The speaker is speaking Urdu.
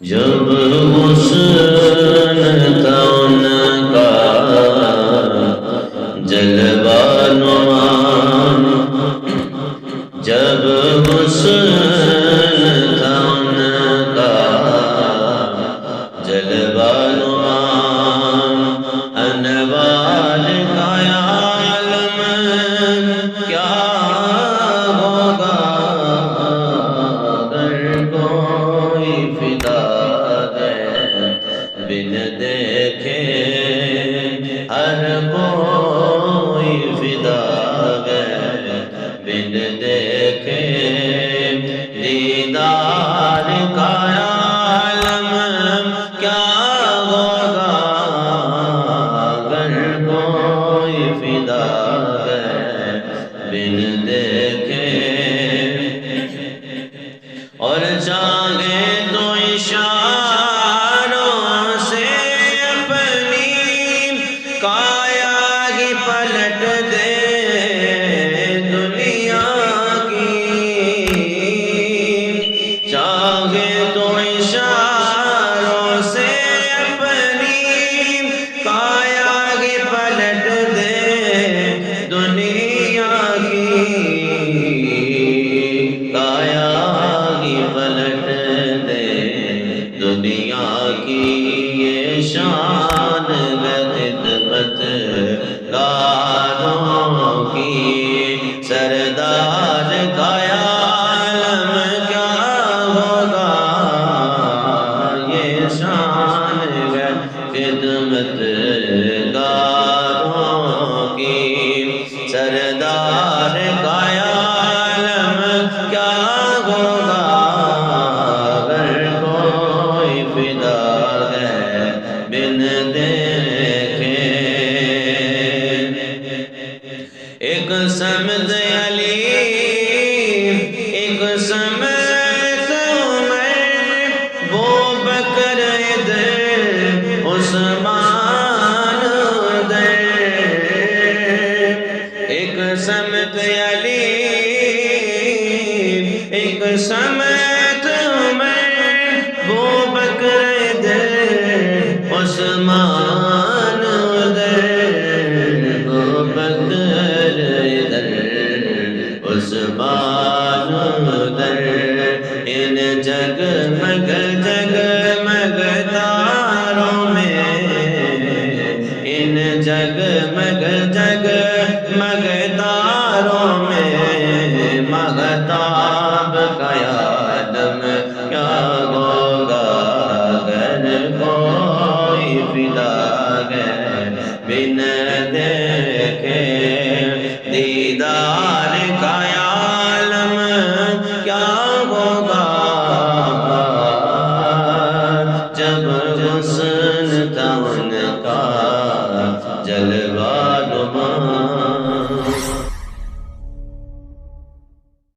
جب حسن تھا ان کا جلوہ نما، جب حسن تھا ان کا جلوہ نما، انوار کا عالم کیا ہوگا اگر کوئی فدا ہے بن دیکھے، ہر کوئی فدا ہے بن دیکھے، دیدار کا عالم کیا ہوگا اگر کوئی فدا ہے بن دیکھے، اور چاہے تو اشاروں سے اپنی کایا ہی پلٹ دے دنیا کی، چاہے تو اشاروں سے اپنی کایا ہی پلٹ دے دنیا کی، کایا پلٹ دے دنیا کی، یہ شان ہے خدمت گاروں کی، سردار کا عالم کیا ہوگا، یہ شان ہے خدمت گاروں کی، سردار کا عالم کیا ہوگا اگر کوئی فدا ہے بن دیکھے، ایک سمت علی ایک سمت عمر، وہ بکر ادھر عثمان ادھر، ایک سمت علی ایک سمت عمر، وہ بکر ادھر عثمان ادھر، وہ بکر ادھر عثمان ادھر، ان جگمگ جگمگ تاروں میں، ان جگمگ جگمگ تاروں میں، مہتاب کا عالم کیا ہوگا اگر کوئی فدا ہے بن